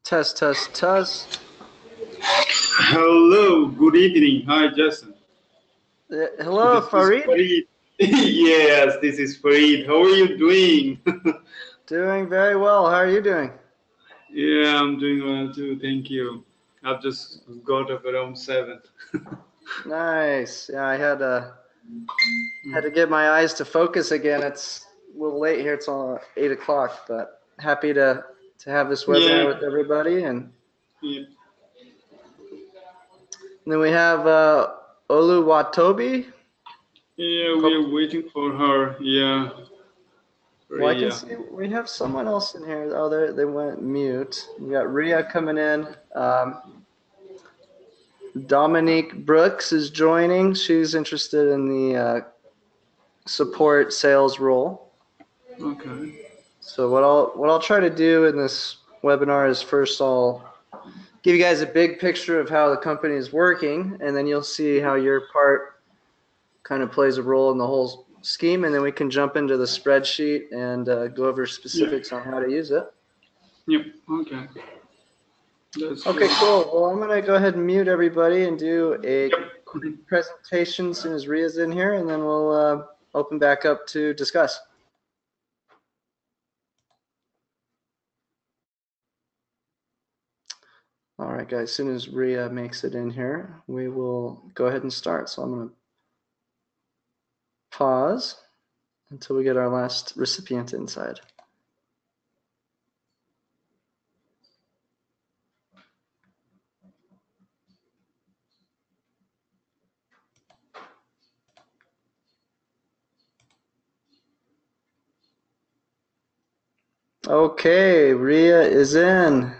Test, test, test. Hello, good evening. Hi, Jason. Hello, This is Farid. Farid. Yes, this is Farid. How are you doing? Doing very well. How are you doing? Yeah, I'm doing well too. Thank you. I've just got up around 7. Nice. Yeah, I had to get my eyes to focus again. It's a little late here. It's all 8 o'clock, but happy to have this webinar Yeah, with everybody. yeah, And then we have Oluwatobi. yeah. We Hope. are waiting for her. Yeah, Well, I can Ria. see we have someone else in here. Oh, they went mute. We got Ria coming in. Dominique Brooks is joining. She's interested in the support sales role. Okay. So what I'll try to do in this webinar is first I'll give you guys a big picture of how the company is working, and then you'll see how your part kind of plays a role in the whole scheme, and then we can jump into the spreadsheet and go over Yeah, specifics on how to use it. yep. Okay. That's Okay, great. cool. Well, I'm gonna go ahead and mute everybody and do a Yep. quick presentation as soon as Ria's in here, and then we'll open back up to discuss. All right, guys, as soon as Ria makes it in here, we will go ahead and start. So I'm going to pause until we get our last recipient inside. Okay, Ria is in.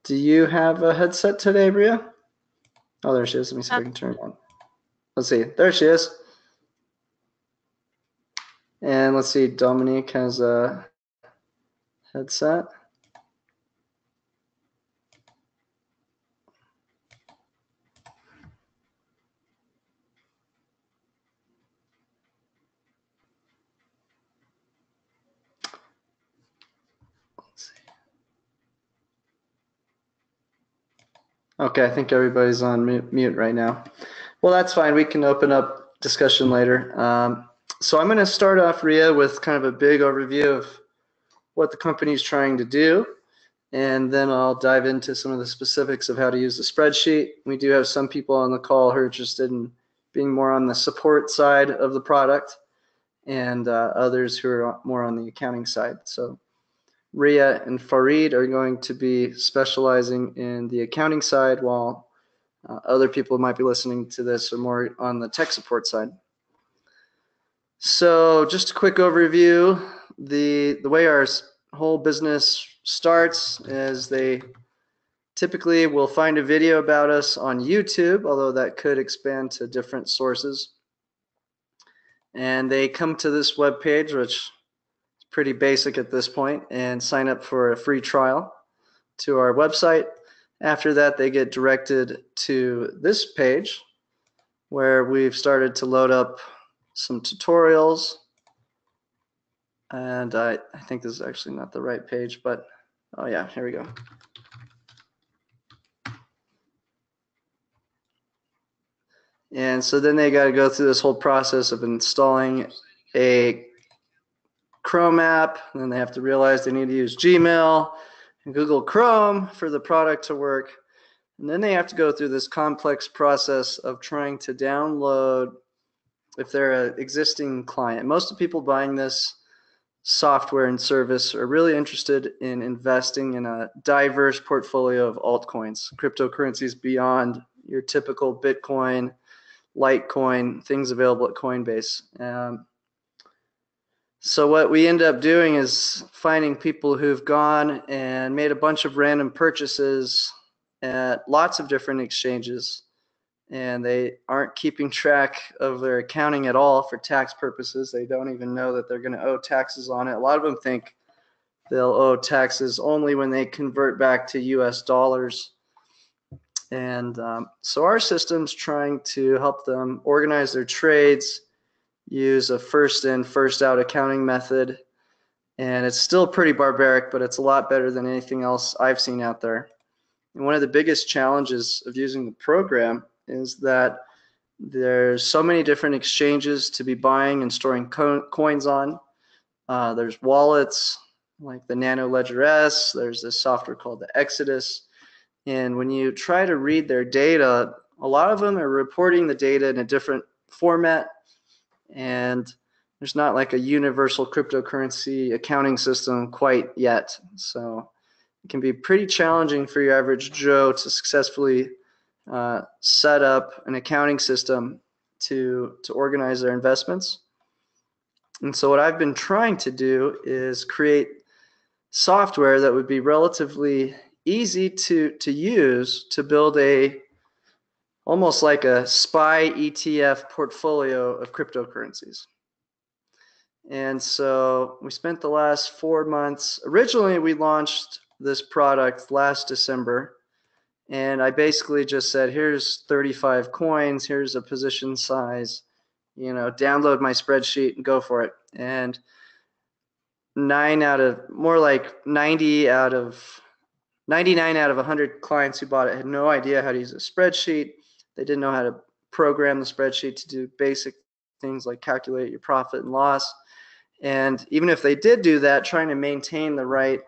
Do you have a headset today, Ria? Oh, there she is. Let me see if I can turn it on. Let's see. There she is. And let's see, Dominique has a headset. Let's see. Okay, I think everybody's on mute right now. Well, that's fine. We can open up discussion later. So I'm going to start off, Ria, with kind of a big overview of what the company is trying to do, and then I'll dive into some of the specifics of how to use the spreadsheet. We do have some people on the call who are interested in being more on the support side of the product, and others who are more on the accounting side. So Ria and Farid are going to be specializing in the accounting side, while other people who might be listening to this are more on the tech support side. So just a quick overview. The way our whole business starts is they typically will find a video about us on YouTube, although that could expand to different sources. And they come to this web page, which is pretty basic at this point, and sign up for a free trial to our website. After that, they get directed to this page where we've started to load up some tutorials. And I think this is actually not the right page, but oh yeah, here we go. And so then they got to go through this whole process of installing a Chrome app. And then they have to realize they need to use Gmail and Google Chrome for the product to work. And then they have to go through this complex process of trying to download, if they're an existing client. Most of the people buying this software and service are really interested in investing in a diverse portfolio of altcoins, cryptocurrencies beyond your typical Bitcoin, Litecoin, things available at Coinbase. So what we end up doing is finding people who've gone and made a bunch of random purchases at lots of different exchanges, and they aren't keeping track of their accounting at all for tax purposes. They don't even know that they're going to owe taxes on it. A lot of them think they'll owe taxes only when they convert back to US dollars. And so our system's trying to help them organize their trades, use a first in, first out accounting method, And it's still pretty barbaric, but it's a lot better than anything else I've seen out there. And one of the biggest challenges of using the program is that there's so many different exchanges to be buying and storing coins on. There's wallets like the Nano Ledger S. There's this software called the Exodus. And when you try to read their data, a lot of them are reporting the data in a different format. And there's not like a universal cryptocurrency accounting system quite yet. So it can be pretty challenging for your average Joe to successfully set up an accounting system to organize their investments. And so what I've been trying to do is create software that would be relatively easy to use to build almost like a SPY ETF portfolio of cryptocurrencies. And so we spent the last 4 months. Originally, we launched this product last December. And I basically just said, here's 35 coins, here's a position size, download my spreadsheet and go for it. And 99 out of 100 clients who bought it had no idea how to use a spreadsheet. They didn't know how to program the spreadsheet to do basic things like calculate your profit and loss. And even if they did do that, trying to maintain the right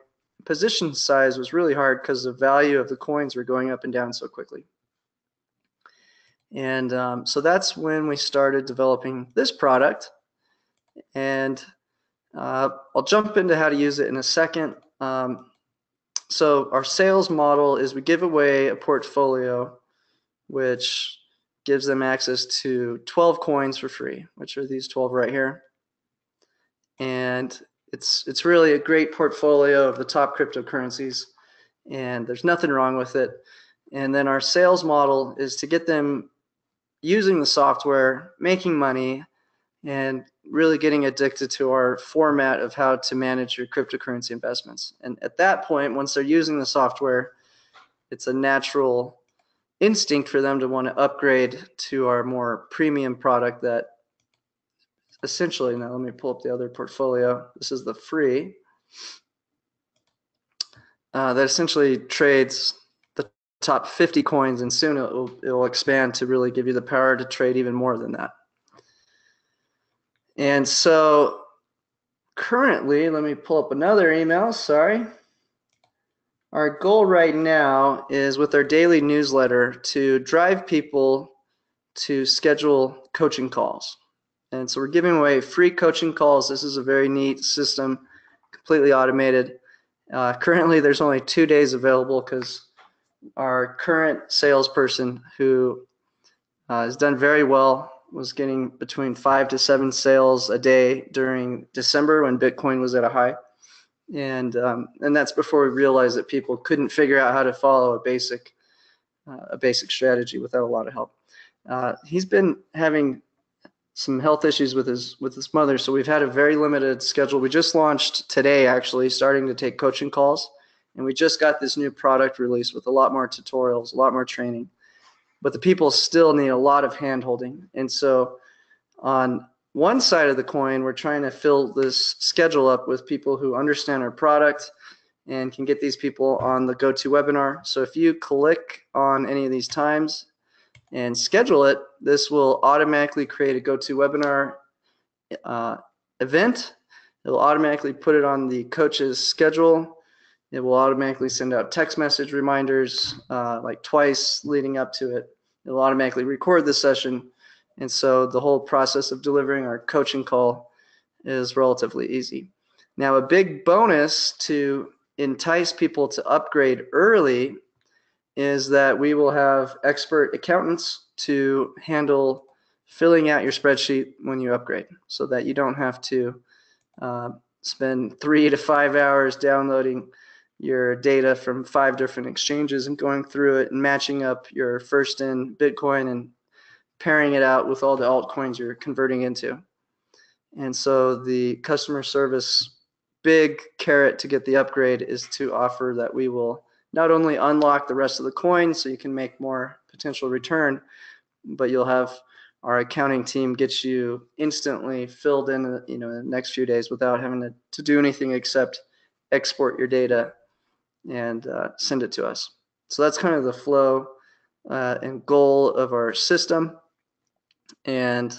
position size was really hard because the value of the coins were going up and down so quickly. And so that's when we started developing this product. And I'll jump into how to use it in a second. So our sales model is we give away a portfolio which gives them access to 12 coins for free, which are these 12 right here. And it's really a great portfolio of the top cryptocurrencies, and there's nothing wrong with it. And then our sales model is to get them using the software, making money, and really getting addicted to our format of how to manage your cryptocurrency investments. And at that point, once they're using the software, it's a natural instinct for them to want to upgrade to our more premium product that essentially, now let me pull up the other portfolio. This is the free. That essentially trades the top 50 coins, and soon it will expand to really give you the power to trade even more than that. And so currently, let me pull up another email, sorry. Our goal right now is with our daily newsletter to drive people to schedule coaching calls. And so we're giving away free coaching calls. This is a very neat system, completely automated. Currently, there's only 2 days available because our current salesperson, who has done very well, was getting between 5 to 7 sales a day during December when Bitcoin was at a high. And that's before we realized that people couldn't figure out how to follow a basic strategy without a lot of help. He's been having some health issues with his mother, so we've had a very limited schedule. We just launched today, actually, starting to take coaching calls, and we just got this new product released with a lot more tutorials, a lot more training. But the people still need a lot of hand-holding. And so on one side of the coin, we're trying to fill this schedule up with people who understand our product and can get these people on the GoToWebinar. So if you click on any of these times and schedule it, this will automatically create a GoToWebinar event. It will automatically put it on the coach's schedule. It will automatically send out text message reminders like twice leading up to it. It will automatically record the session. And so the whole process of delivering our coaching call is relatively easy. Now, a big bonus to entice people to upgrade early is that we will have expert accountants to handle filling out your spreadsheet when you upgrade, so that you don't have to spend 3 to 5 hours downloading your data from 5 different exchanges and going through it and matching up your first in Bitcoin and pairing it out with all the altcoins you're converting into. And so the customer service big carrot to get the upgrade is to offer that we will not only unlock the rest of the coins so you can make more potential return, but you'll have our accounting team gets you instantly filled in, in the next few days without having to do anything except export your data and send it to us. So that's kind of the flow and goal of our system. And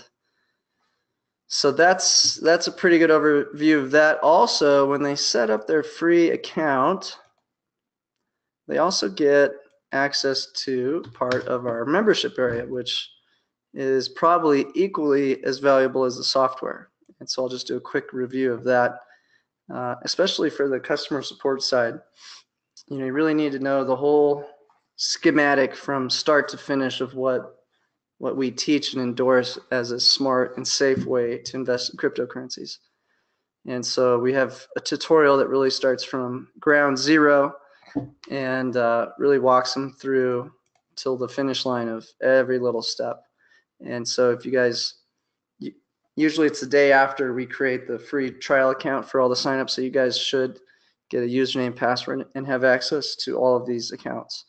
so that's a pretty good overview of that. Also, when they set up their free account, they also get access to part of our membership area, which is probably equally as valuable as the software. And so I'll just do a quick review of that, especially for the customer support side. You really need to know the whole schematic from start to finish of what we teach and endorse as a smart and safe way to invest in cryptocurrencies. And so we have a tutorial that really starts from ground zero and really walks them through till the finish line of every little step. And so if you guys, usually it's the day after we create the free trial account for all the signups, so you guys should get a username, password, and have access to all of these accounts.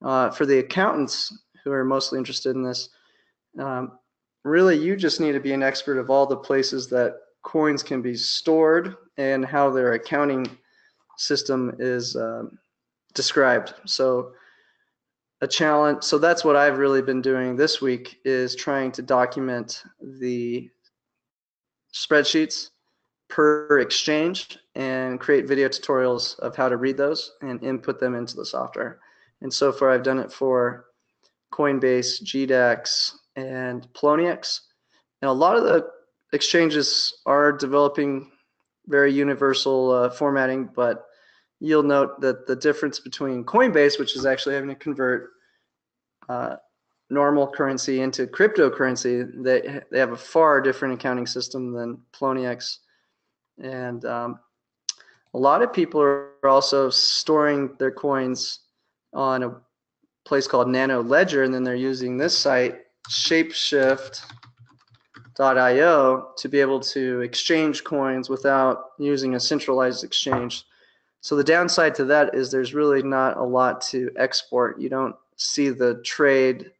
For the accountants who are mostly interested in this, really you just need to be an expert of all the places that coins can be stored and how their accounting system is described. So a challenge, so that's what I've really been doing this week, is trying to document the spreadsheets per exchange and create video tutorials of how to read those and input them into the software. And so far I've done it for Coinbase, GDAX, and Poloniex. And a lot of the exchanges are developing very universal formatting, but you'll note that the difference between Coinbase, which is actually having to convert normal currency into cryptocurrency, they have a far different accounting system than Poloniex. And a lot of people are also storing their coins on a place called Nano Ledger, and then they're using this site, Shapeshift.io, to be able to exchange coins without using a centralized exchange. So the downside to that is there's really not a lot to export. You don't see the trade,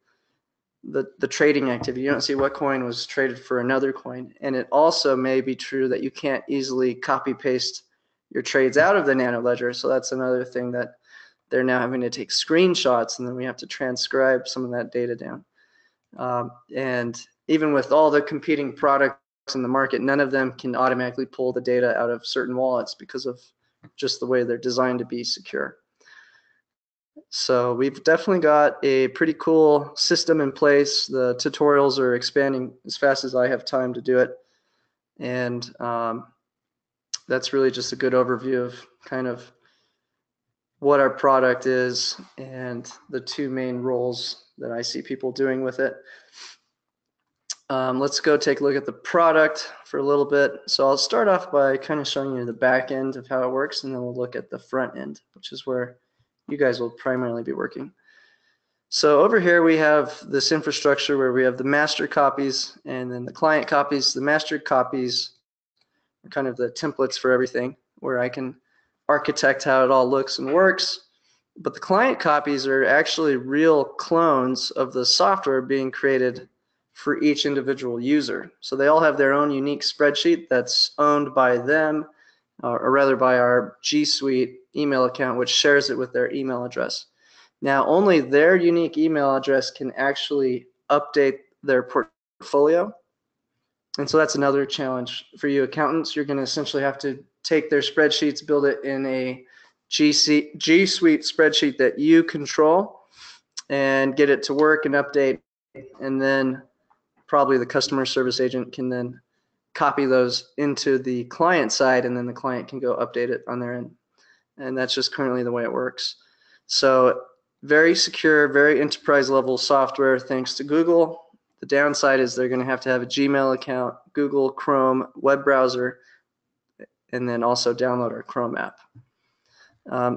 the trading activity. You don't see what coin was traded for another coin. And it also may be true that you can't easily copy paste your trades out of the Nano Ledger. So that's another thing that they're now having to take screenshots, and then we have to transcribe some of that data down. And even with all the competing products in the market, none of them can automatically pull the data out of certain wallets because of just the way they're designed to be secure. So we've definitely got a pretty cool system in place. The tutorials are expanding as fast as I have time to do it. And that's really just a good overview of kind of what our product is and the two main roles that I see people doing with it. Let's go take a look at the product for a little bit. So I'll start off by kind of showing you the back end of how it works, and then we'll look at the front end, which is where you guys will primarily be working. So over here we have this infrastructure where we have the master copies and then the client copies. The master copies are kind of the templates for everything, where I can architect how it all looks and works. But the client copies are actually real clones of the software being created for each individual user. So they all have their own unique spreadsheet that's owned by them, or rather by our G Suite email account, which shares it with their email address. Now, only their unique email address can actually update their portfolio. And so that's another challenge for you accountants. You're going to essentially have to take their spreadsheets, build it in a G Suite spreadsheet that you control, and get it to work and update. And then probably the customer service agent can then copy those into the client side, and then the client can go update it on their end. And that's just currently the way it works. So very secure, very enterprise level software thanks to Google. The downside is they're going to have a Gmail account, Google Chrome web browser, and then also download our Chrome app.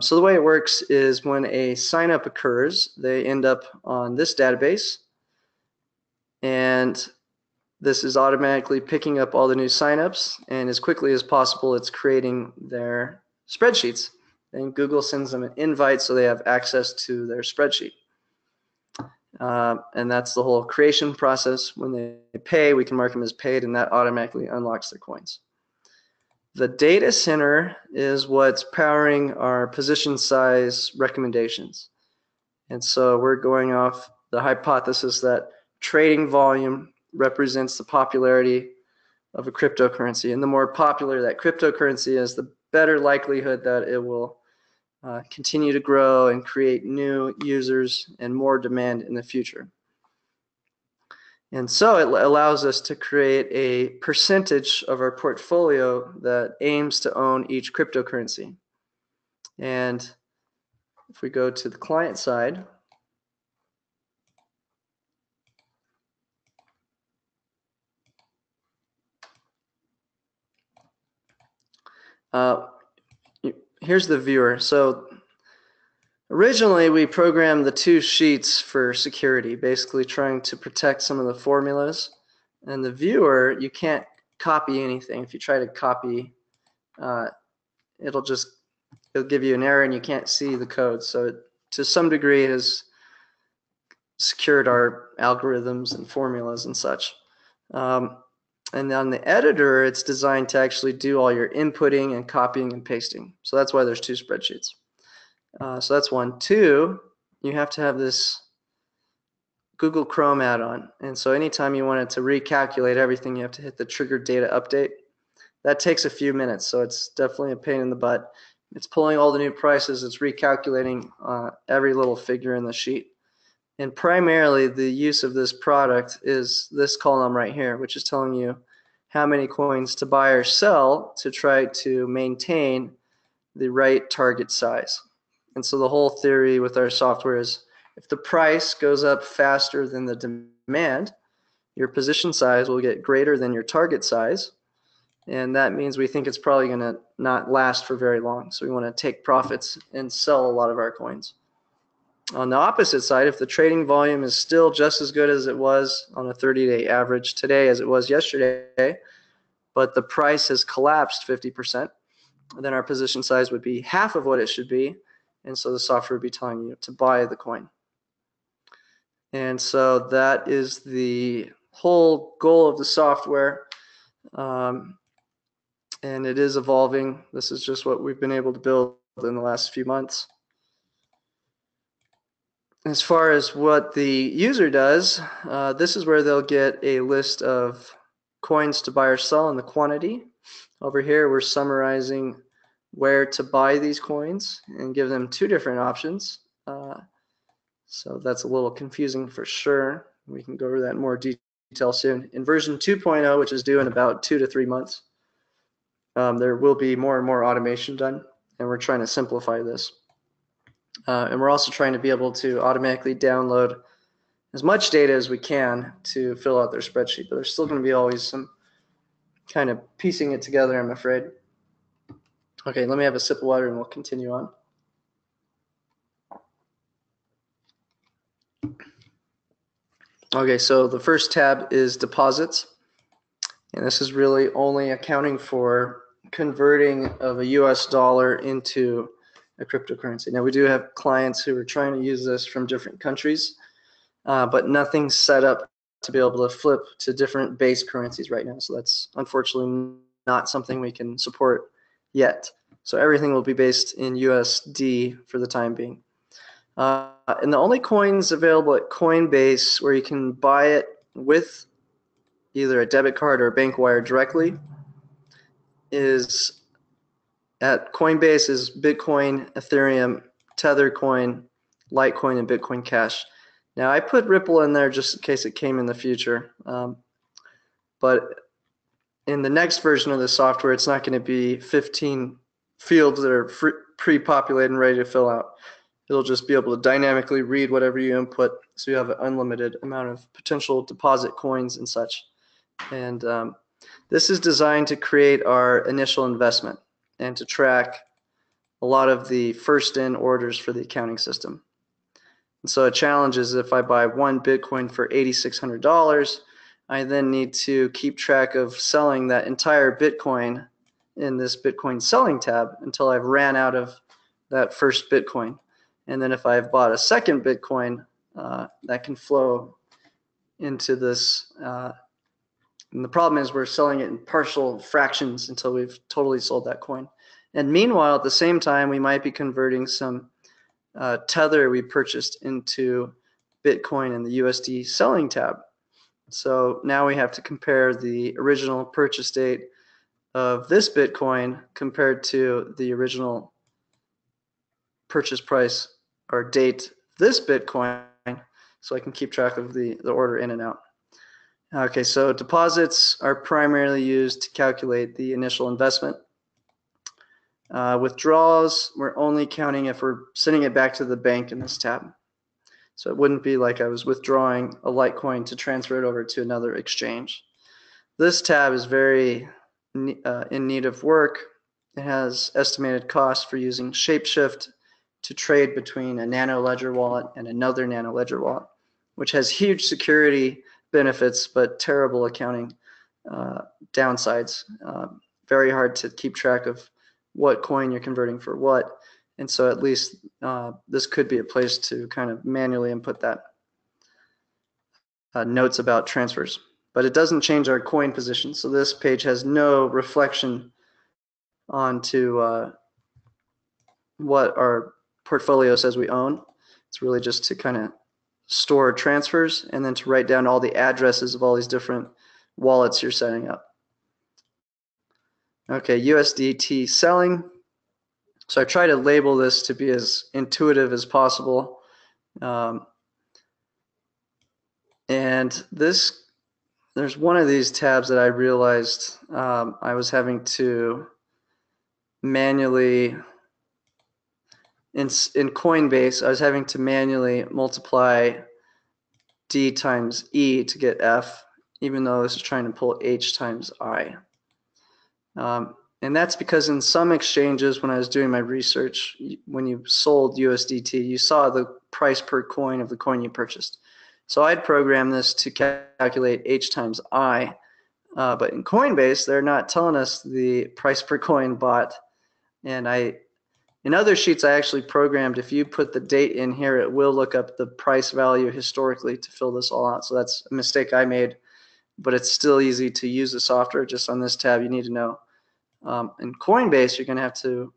So the way it works is when a sign up occurs, they end up on this database, and this is automatically picking up all the new signups, and as quickly as possible it's creating their spreadsheets. And Google sends them an invite so they have access to their spreadsheet. And that's the whole creation process. When they pay, we can mark them as paid, and that automatically unlocks their coins. The data center is what's powering our position size recommendations. And so we're going off the hypothesis that trading volume represents the popularity of a cryptocurrency. And the more popular that cryptocurrency is, the better likelihood that it will continue to grow and create new users and more demand in the future. And so it allows us to create a percentage of our portfolio that aims to own each cryptocurrency. And if we go to the client side, here's the viewer. So originally we programmed the two sheets for security, basically trying to protect some of the formulas. And the viewer, you can't copy anything. If you try to copy, it'll give you an error and you can't see the code. So it, to some degree, has secured our algorithms and formulas and such. And on the editor, it's designed to actually do all your inputting and copying and pasting. So that's why there's two spreadsheets. So that's one. Two, you have to have this Google Chrome add-on. And so anytime you wanted to recalculate everything, you have to hit the trigger data update. That takes a few minutes, so it's definitely a pain in the butt. It's pulling all the new prices. It's recalculating every little figure in the sheet. And primarily, the use of this product is this column right here, which is telling you how many coins to buy or sell to try to maintain the right target size. And so the whole theory with our software is if the price goes up faster than the demand, your position size will get greater than your target size. And that means we think it's probably going to not last for very long. So we want to take profits and sell a lot of our coins. On the opposite side, if the trading volume is still just as good as it was on a 30-day average today as it was yesterday, but the price has collapsed 50%, then our position size would be half of what it should be. And so the software would be telling you to buy the coin. And so that is the whole goal of the software. And it is evolving. This is just what we've been able to build in the last few months. As far as what the user does, this is where they'll get a list of coins to buy or sell and the quantity. Over here, we're summarizing where to buy these coins and give them two different options. So that's a little confusing for sure. We can go over that in more detail soon. In version 2.0, which is due in about 2 to 3 months, there will be more and more automation done, and we're trying to simplify this. And we're also trying to be able to automatically download as much data as we can to fill out their spreadsheet, but there's still going to be always some kind of piecing it together, I'm afraid. Okay, let me have a sip of water and we'll continue on. Okay, so the first tab is deposits, and this is really only accounting for converting of a US dollar into a cryptocurrency. Now, we do have clients who are trying to use this from different countries, but nothing's set up to be able to flip to different base currencies right now. So that's unfortunately not something we can support yet. So everything will be based in USD for the time being. And the only coins available at Coinbase where you can buy it with either a debit card or a bank wire directly is at Coinbase is Bitcoin, Ethereum, Tethercoin, Litecoin, and Bitcoin Cash. Now, I put Ripple in there just in case it came in the future. But in the next version of the software, it's not going to be 15 fields that are pre-populated and ready to fill out. It'll just be able to dynamically read whatever you input, so you have an unlimited amount of potential deposit coins and such. And this is designed to create our initial investment and to track a lot of the first-in orders for the accounting system. And so a challenge is if I buy one Bitcoin for $8,600, I then need to keep track of selling that entire Bitcoin in this Bitcoin selling tab until I've ran out of that first Bitcoin. And then if I've bought a second Bitcoin, that can flow into this. And the problem is we're selling it in partial fractions until we've totally sold that coin. And meanwhile, at the same time, we might be converting some Tether we purchased into Bitcoin in the USD selling tab. So now we have to compare the original purchase date of this Bitcoin compared to the original purchase price or date this Bitcoin, so I can keep track of the order in and out. Okay, so deposits are primarily used to calculate the initial investment. Withdrawals, we're only counting if we're sending it back to the bank in this tab. So it wouldn't be like I was withdrawing a Litecoin to transfer it over to another exchange. This tab is very in need of work. It has estimated costs for using Shapeshift to trade between a Nano Ledger wallet and another Nano Ledger wallet, which has huge security benefits but terrible accounting downsides. Very hard to keep track of what coin you're converting for what. And so at least this could be a place to kind of manually input that. Notes about transfers. But it doesn't change our coin position. So this page has no reflection onto what our portfolio says we own. It's really just to kind of store transfers and then to write down all the addresses of all these different wallets you're setting up. Okay, USDT selling. So I try to label this to be as intuitive as possible. And there's one of these tabs that I realized I was having to manually, in Coinbase, I was having to manually multiply D times E to get F, even though this is trying to pull H times I. And that's because in some exchanges, when I was doing my research, when you sold USDT, you saw the price per coin of the coin you purchased. So I'd program this to calculate H times I, but in Coinbase, they're not telling us the price per coin bought. And in other sheets, I actually programmed, if you put the date in here, it will look up the price value historically to fill this all out. So that's a mistake I made, but it's still easy to use the software. Just on this tab, you need to know. In Coinbase, you're going to have to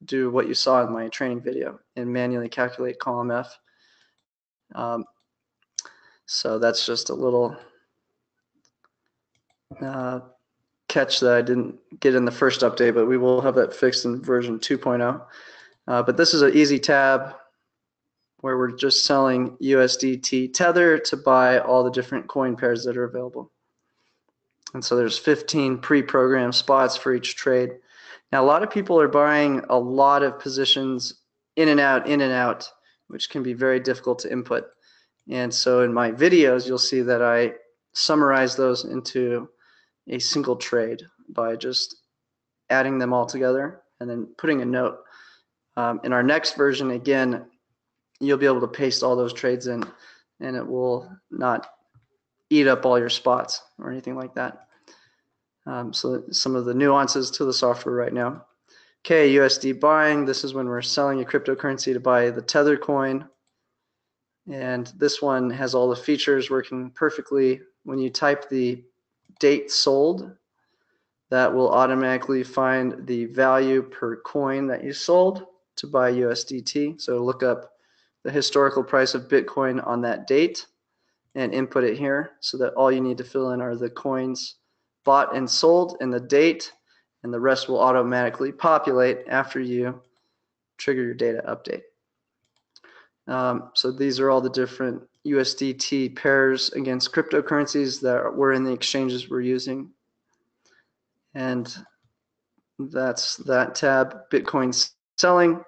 do what you saw in my training video and manually calculate column F. So that's just a little catch that I didn't get in the first update, but we will have that fixed in version 2.0. But this is an easy tab where we're just selling USDT Tether to buy all the different coin pairs that are available. And so there's 15 pre-programmed spots for each trade. Now, a lot of people are buying a lot of positions in and out, which can be very difficult to input. And so in my videos, you'll see that I summarize those into a single trade by just adding them all together and then putting a note. In our next version, again, you'll be able to paste all those trades in, and it will not eat up all your spots or anything like that. So some of the nuances to the software right now. Okay, USD buying. This is when we're selling a cryptocurrency to buy the Tether coin. And this one has all the features working perfectly. When you type the date sold, that will automatically find the value per coin that you sold to buy USDT. So look up the historical price of Bitcoin on that date and input it here, so that all you need to fill in are the coins bought and sold and the date, and the rest will automatically populate after you trigger your data update. So these are all the different USDT pairs against cryptocurrencies that were in the exchanges we're using. And that's that tab, Bitcoin selling.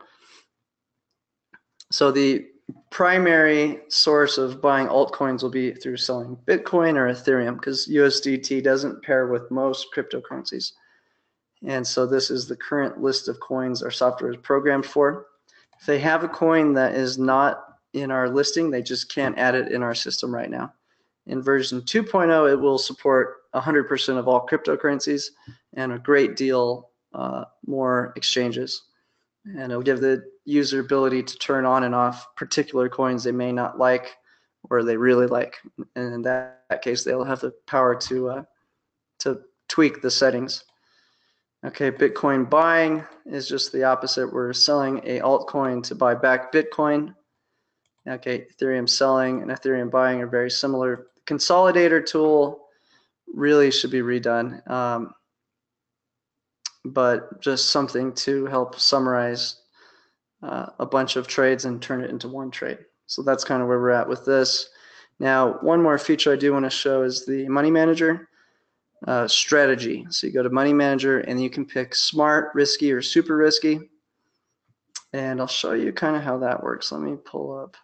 So the primary source of buying altcoins will be through selling Bitcoin or Ethereum, because USDT doesn't pair with most cryptocurrencies. And so this is the current list of coins our software is programmed for. If they have a coin that is not in our listing, they just can't add it in our system right now. In version 2.0, it will support 100% of all cryptocurrencies and a great deal more exchanges. and it'll give the user ability to turn on and off particular coins they may not like or they really like. And in that case, they'll have the power to tweak the settings. Okay, Bitcoin buying is just the opposite. We're selling a altcoin to buy back Bitcoin. Okay, Ethereum selling and Ethereum buying are very similar. Consolidator tool really should be redone, but just something to help summarize a bunch of trades and turn it into one trade. So that's kind of where we're at with this. Now, one more feature I do want to show is the Money Manager strategy. So you go to Money Manager and you can pick smart, risky, or super risky. And I'll show you kind of how that works. Let me pull up.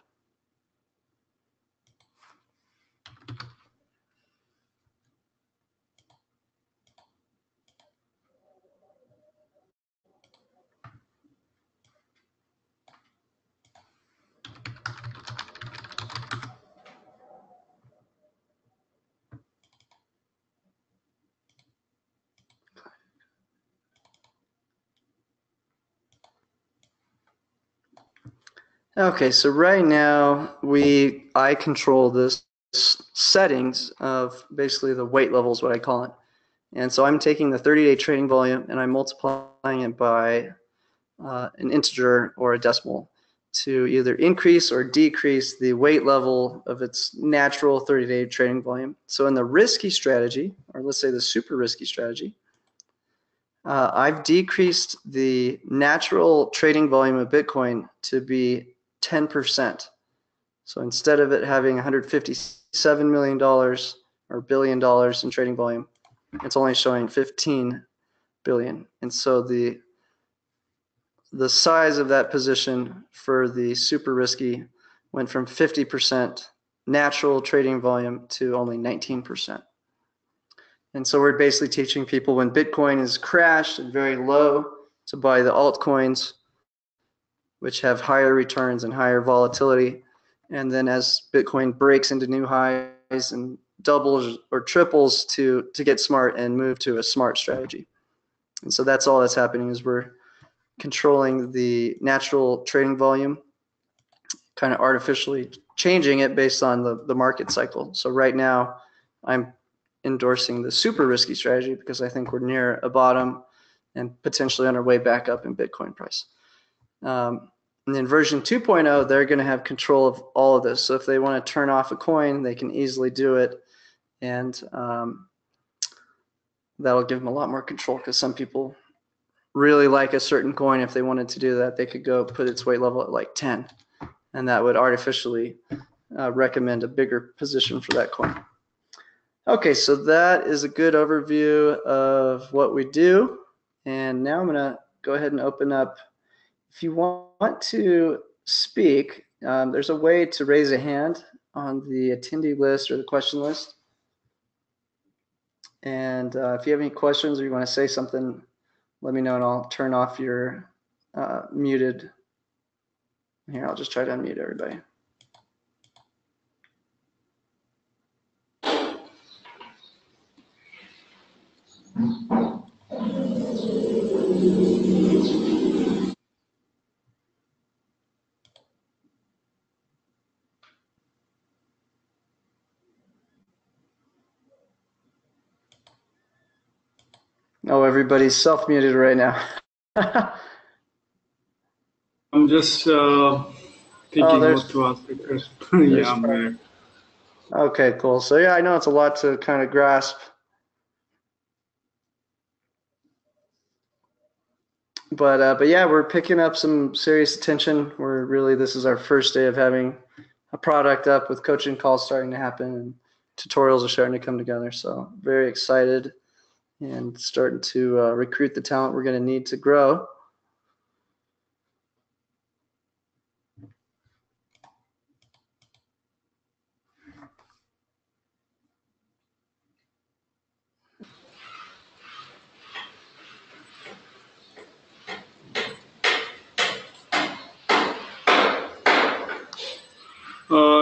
Okay, so right now I control this settings of basically the weight levels, what I call it. And so I'm taking the 30-day trading volume and I'm multiplying it by an integer or a decimal to either increase or decrease the weight level of its natural 30-day trading volume. So in the risky strategy, or let's say the super risky strategy, I've decreased the natural trading volume of Bitcoin to be 10%. So instead of it having $157 million or $1 billion in trading volume, it's only showing 15 billion. And so the size of that position for the super risky went from 50% natural trading volume to only 19%. And so we're basically teaching people when Bitcoin is crashed and very low to buy the altcoins, which have higher returns and higher volatility. And then as Bitcoin breaks into new highs and doubles or triples to get smart and move to a smart strategy. And so that's all that's happening is we're controlling the natural trading volume, kind of artificially changing it based on the market cycle. So right now I'm endorsing the super risky strategy because I think we're near a bottom and potentially on our way back up in Bitcoin price. And then version 2.0, they're going to have control of all of this. So if they want to turn off a coin, they can easily do it. And that'll give them a lot more control because some people really like a certain coin. If they wanted to do that, they could go put its weight level at like 10. And that would artificially recommend a bigger position for that coin. Okay, so that is a good overview of what we do. And now I'm going to go ahead and open up. If you want to speak, there's a way to raise a hand on the attendee list or the question list. And if you have any questions or you want to say something, let me know and I'll turn off your muted. Here, I'll just try to unmute everybody. Oh, everybody's self-muted right now. I'm just thinking what to ask because yeah, I'm there. Okay, cool. So yeah, I know it's a lot to kind of grasp. But yeah, we're picking up some serious attention. This is our first day of having a product up with coaching calls starting to happen and tutorials are starting to come together. So very excited and starting to recruit the talent we're going to need to grow.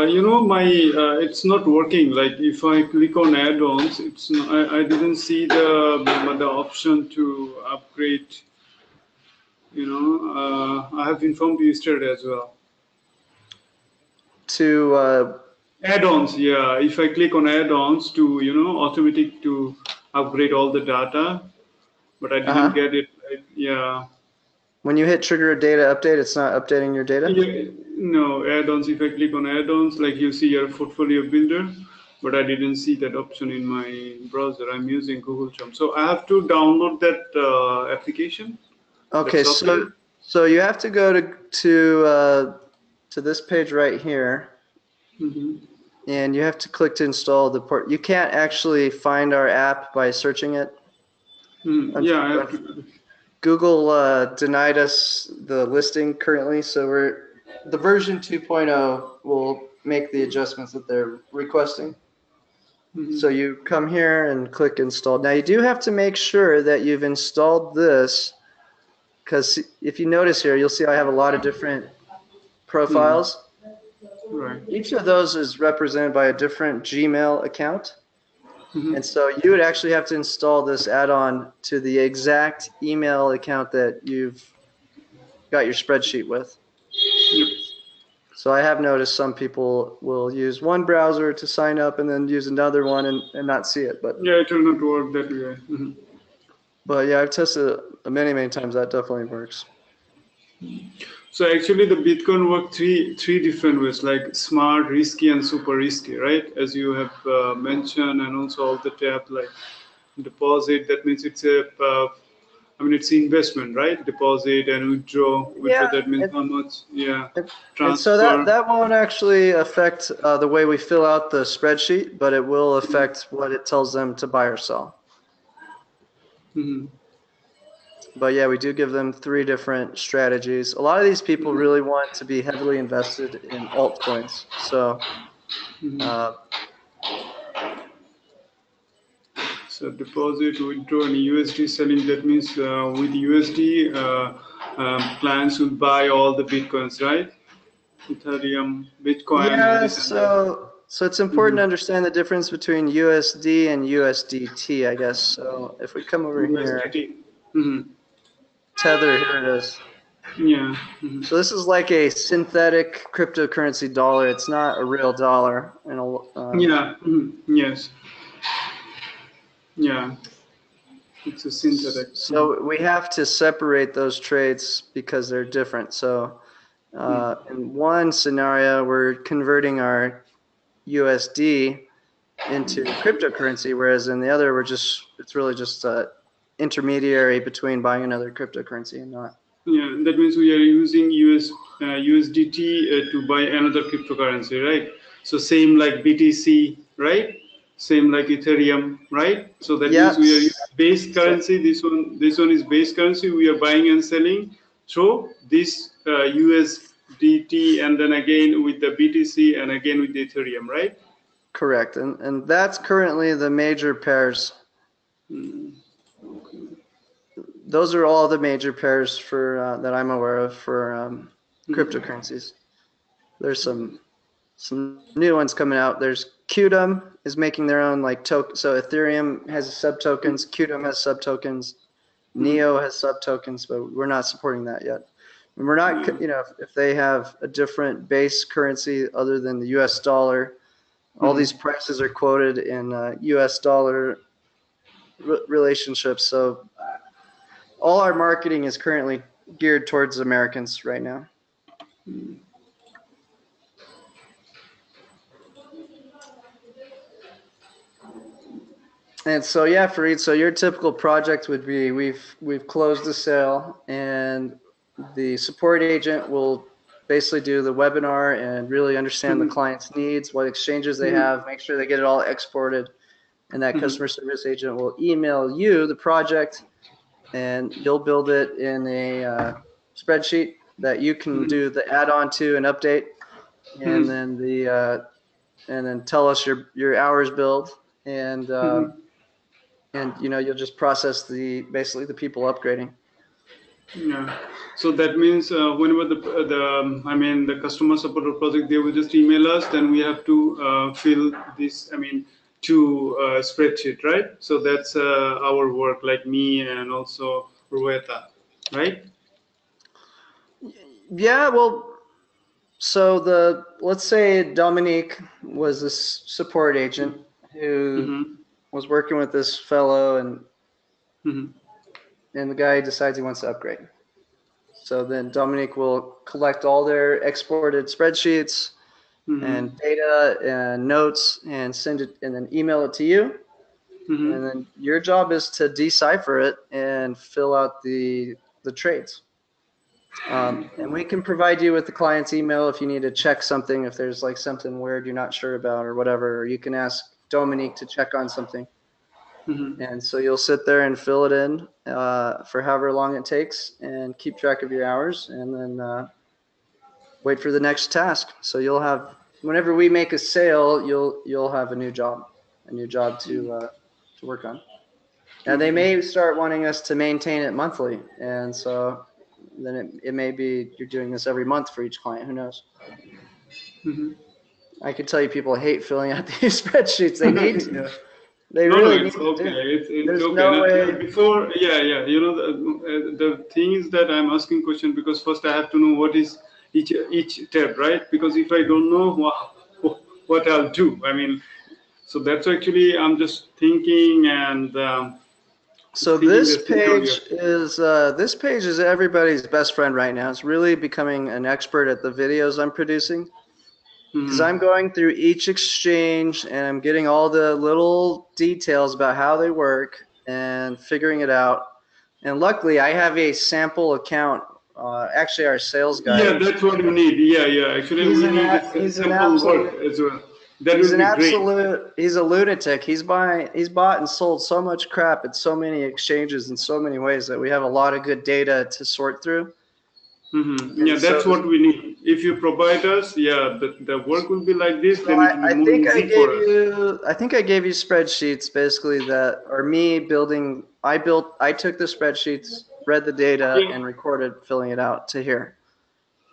You know, it's not working. Like if I click on add-ons, it's not, I didn't see the option to upgrade I have informed you yesterday as well. To Add-ons, yeah. If I click on add-ons to, automatic to upgrade all the data, but I didn't uh-huh. get it. Yeah. When you hit trigger a data update, it's not updating your data. Yeah, no, add-ons. If I click on add-ons, like you see your portfolio builder, but I didn't see that option in my browser. I'm using Google Chrome, so I have to download that application, that Okay, software. so you have to go to this page right here, Hmm. and you have to click to install the port. You can't actually find our app by searching it. Yeah, I have to. Google denied us the listing currently, so the version 2.0 will make the adjustments that they're requesting. Mhm. So you come here and click install. Now you do have to make sure that you've installed this, because if you notice here, you'll see I have a lot of different Mhm. profiles. Right. Each of those is represented by a different Gmail account. Mhm. And so you would actually have to install this add-on to the exact email account that you've got your spreadsheet with. Yep. So I have noticed some people will use one browser to sign up and then use another one and not see it. Yeah, it will not work that way. But yeah, I've tested it many times. That definitely works. So actually, the Bitcoin work three different ways, like smart, risky, and super risky, right? As you have mentioned, and also all the tab like deposit. That means it's it's investment, right? Deposit and withdraw. Withdraw. Yeah, That means how much? Yeah. and so that Transfer. that won't actually affect the way we fill out the spreadsheet, but it will affect what it tells them to buy or sell. Mm-hmm. But yeah, we do give them 3 different strategies. A lot of these people really want to be heavily invested in altcoins. So uh, So deposit, withdraw, and USD selling. That means with USD, clients will buy all the bitcoins, right? Ethereum, Bitcoin, and yeah, this and that. so it's important to understand the difference between USD and USDT, I guess. So if we come over here, USDT. Hmm. Tether, here it is. Yeah. So this is like a synthetic cryptocurrency dollar. It's not a real dollar. Yeah. Yes. Yeah. It's a synthetic. So we have to separate those trades because they're different. So in one scenario, we're converting our USD into cryptocurrency, whereas in the other, it's really just an intermediary between buying another cryptocurrency and not. Yeah. That means we are using USDT to buy another cryptocurrency, right? So same like BTC, right? Same like Ethereum, right? So that means Yeah. we are using base So currency. This one is base currency. We are buying and selling through this USDT, and then again with the BTC, and again with the Ethereum, right? correct, and that's currently the major pairs. Those are all the major pairs for that I'm aware of for cryptocurrencies. There's some new ones coming out. There's Qtum is making their own like token. So Ethereum has sub tokens. Qtum has sub tokens. Neo has sub tokens, but we're not supporting that yet. And we're not, if they have a different base currency other than the U.S. dollar, all these prices are quoted in U.S. dollar relationships. So all our marketing is currently geared towards Americans right now. And so yeah, Fareed, so your typical project would be we've closed the sale and the support agent will basically do the webinar and really understand the client's needs, what exchanges they have, make sure they get it all exported, and that customer service agent will email you the project and you'll build it in a spreadsheet that you can do the add-on to and update, and then tell us your hours billed, and you'll just process basically the people upgrading. Yeah. So that means whenever the customer support project, they will just email us. Then we have to fill this. To spreadsheet, right? So that's our work, like me and also Rueta, right? Yeah, well, so let's say Dominique was this support agent who Mm-hmm. was working with this fellow, and Mm-hmm. the guy decides he wants to upgrade. So then Dominique will collect all their exported spreadsheets and Mm-hmm. data and notes and send it and then email it to you. And Mm-hmm. then your job is to decipher it and fill out the trades. And we can provide you with the client's email if you need to check something, if there's like something weird you're not sure about or whatever, or you can ask Dominique to check on something. Mm-hmm. And so you'll sit there and fill it in for however long it takes and keep track of your hours and then wait for the next task. So you'll have, whenever we make a sale, you'll have a new job to work on. And they Okay. may start wanting us to maintain it monthly. And so then it may be you're doing this every month for each client. Who knows? Mm-hmm. I could tell you people hate filling out these spreadsheets. They need to. Yeah. They No, no, really it's need to okay. do. It's There's okay. no way. Before, yeah, yeah. The thing is that I'm asking question because first I have to know what is each tab, right? Because if I don't know, what I'll do. I mean, so that's actually I'm just thinking and So thinking this thing out here. this page is everybody's best friend right now. It's really becoming an expert at the videos I'm producing because I'm Mm-hmm. going through each exchange and I'm getting all the little details about how they work and figuring it out. And luckily, I have a sample account. Actually, our sales guy, Yeah, that's what you need. Yeah, yeah. Actually, he's we an need he's an sample work absolute as well. That will be great. he's a lunatic. He's bought and sold so much crap at so many exchanges in so many ways that we have a lot of good data to sort through. Mm-hmm. And Yeah, so that's what we need. If you provide us, yeah, the work will be like this, so then it will be more easy for us. I think I gave you spreadsheets basically that are me building I took the spreadsheets, read the data Yeah. and recorded filling it out to here.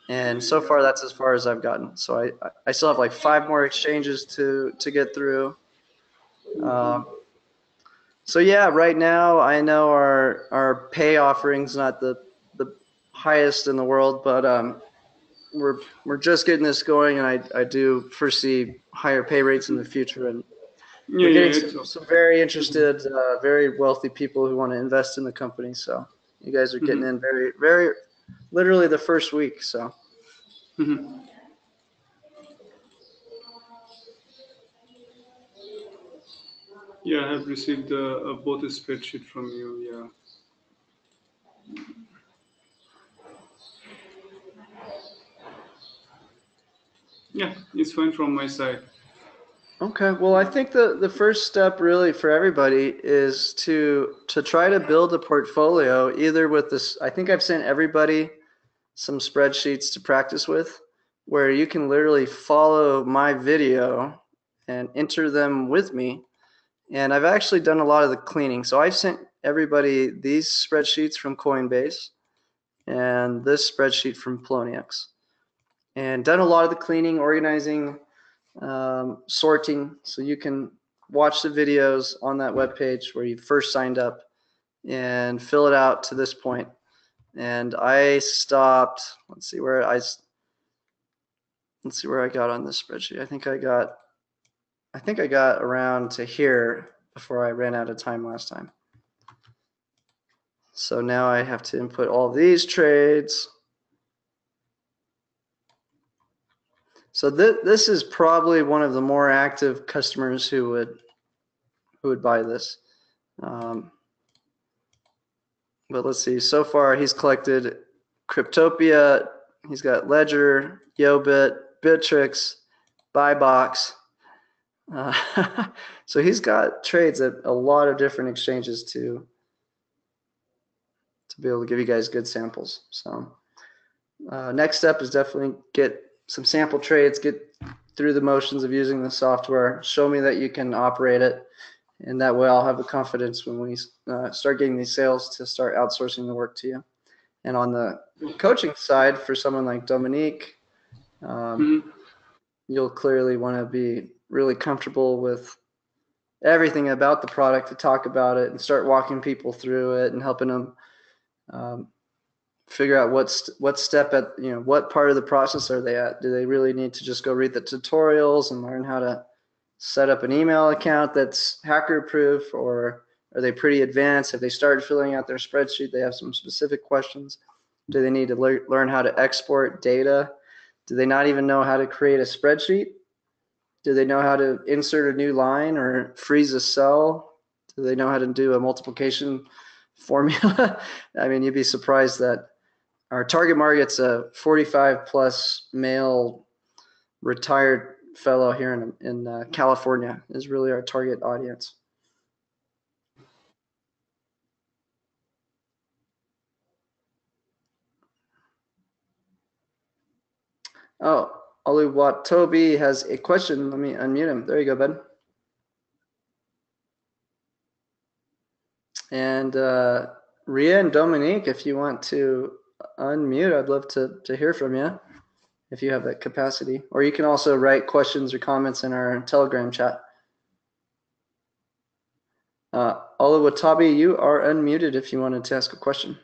And so far that's as far as I've gotten. So I still have like 5 more exchanges to get through. Um, So yeah, right now I know our pay offering's not the highest in the world, but we're just getting this going, and I do foresee higher pay rates in the future, and Yeah, we're getting yeah, it's some very interested, very wealthy people who want to invest in the company. So you guys are getting mm-hmm. in very literally the first week. So Mm-hmm. Yeah, I have received both a spreadsheet from you. Yeah. Yeah, it's fine from my side. okay, well I think the first step really for everybody is to try to build a portfolio either with this. I think I've sent everybody some spreadsheets to practice with where you can literally follow my video and enter them with me. And I've actually done a lot of the cleaning. So I've sent everybody these spreadsheets from Coinbase and this spreadsheet from Poloniex and done a lot of the cleaning, organizing, sorting. So you can watch the videos on that webpage where you first signed up and fill it out to this point. And I stopped, let's see where I got on this spreadsheet. I think I got around to here before I ran out of time last time. So now I have to input all these trades. So this is probably one of the more active customers who would buy this. But let's see. So far, he's collected Cryptopia. He's got Ledger, Yobit, Bittrex, Buybox. So he's got trades at a lot of different exchanges to be able to give you guys good samples. So next step is definitely get some sample trades, get through the motions of using the software, show me that you can operate it, and that way I'll have the confidence when we start getting these sales to start outsourcing the work to you. And on the coaching side, for someone like Dominique, Mm-hmm. you'll clearly want to be really comfortable with everything about the product to talk about it and start walking people through it and helping them figure out what step at, you know, what part of the process are they at? Do they really need to just go read the tutorials and learn how to set up an email account that's hacker proof, or are they pretty advanced? Have they started filling out their spreadsheet? They have some specific questions. Do they need to learn how to export data? Do they not even know how to create a spreadsheet? Do they know how to insert a new line or freeze a cell? Do they know how to do a multiplication formula? I mean, you'd be surprised that our target market's a 45 plus male retired fellow here in California is really our target audience. Oh, Oluwatobi has a question. Let me unmute him. There you go, bud. And Ria and Dominique, if you want to unmute, I'd love to hear from you if you have that capacity. Or you can also write questions or comments in our Telegram chat. Oluwatobi, you are unmuted if you wanted to ask a question.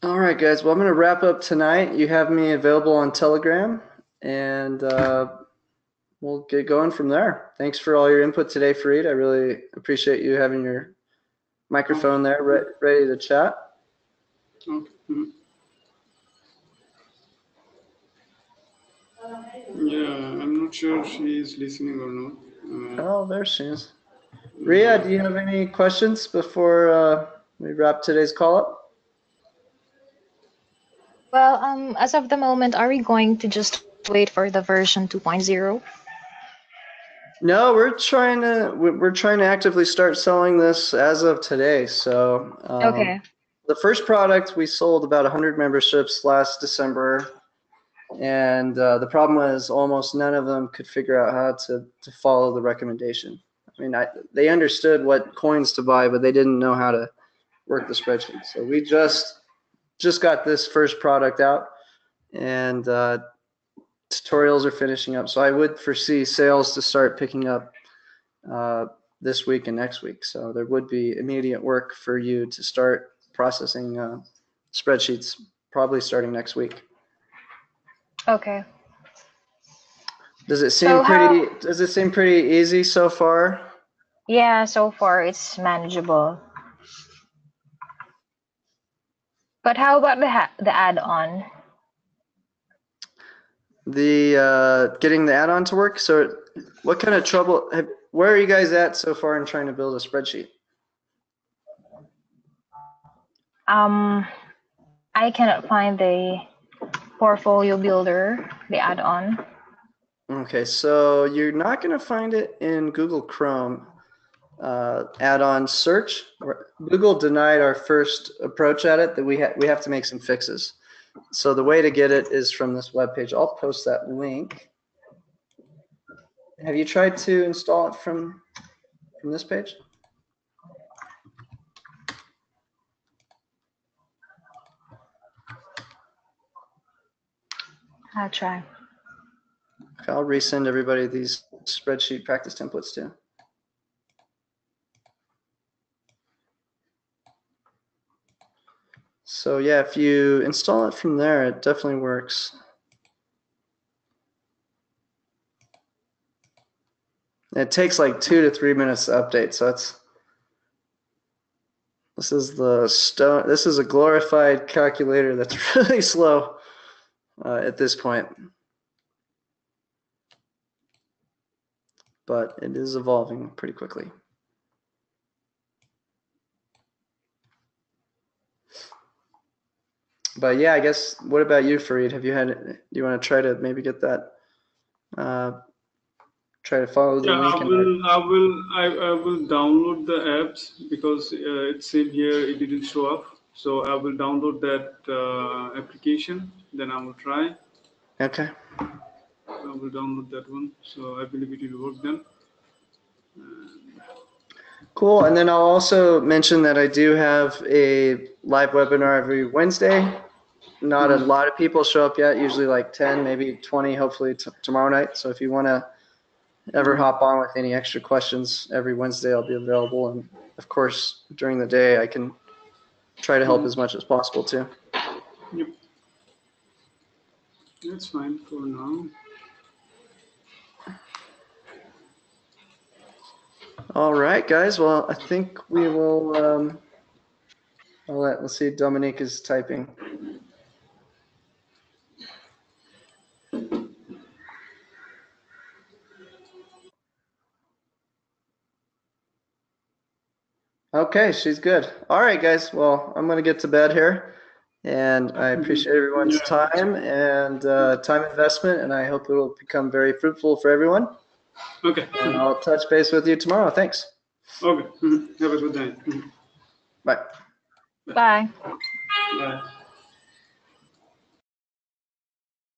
All right, guys. Well, I'm going to wrap up tonight. You have me available on Telegram, and we'll get going from there. Thanks for all your input today, Fareed. I really appreciate you having your microphone there ready to chat. Okay. Yeah, I'm not sure she is listening or not. Oh, there she is. Ria, do you have any questions before we wrap today's call up? Well, as of the moment, are we going to just wait for the version 2.0? No, we're trying to actively start selling this as of today. So Okay. The first product we sold about 100 memberships last December, and the problem was almost none of them could figure out how to follow the recommendation. I mean, they understood what coins to buy, but they didn't know how to work the spreadsheet. So we just got this first product out, and tutorials are finishing up. So I would foresee sales to start picking up this week and next week. So there would be immediate work for you to start processing spreadsheets, probably starting next week. Okay. Does it seem pretty easy so far? Yeah, so far it's manageable. But how about the add-on? The getting the add-on to work. So what kind of trouble, where are you guys at so far in trying to build a spreadsheet? I cannot find the portfolio builder, the add-on. Okay, so you're not going to find it in Google Chrome add-on search. Google denied our first approach at it, that we have to make some fixes. So the way to get it is from this web page. I'll post that link. Have you tried to install it from this page? I'll try. Okay, I'll resend everybody these spreadsheet practice templates too. So yeah, if you install it from there, it definitely works. It takes like 2 to 3 minutes to update, so this is a glorified calculator that's really slow at this point. But it is evolving pretty quickly. But yeah, I guess, what about you, Fareed? Do you want to try to maybe get that, try to follow the link? I will download the apps because it's in here, it didn't show up. So I will download that application, then I will try. Okay. I will download that one. So I believe it will work then. Cool. And then I'll also mention that I do have a live webinar every Wednesday. Not a lot of people show up yet, usually like 10, maybe 20, hopefully tomorrow night. So if you want to ever hop on with any extra questions, every Wednesday I'll be available. And of course, during the day, I can try to help as much as possible too. Yep. That's fine for now. All right, guys. Well, I think we will, let's see, Dominique is typing. Okay, she's good. All right, guys. Well, I'm going to get to bed here. And I appreciate everyone's time and time investment, and I hope it will become very fruitful for everyone. Okay. And I'll touch base with you tomorrow. Thanks. Okay. Have a good night. Bye. Bye. Bye.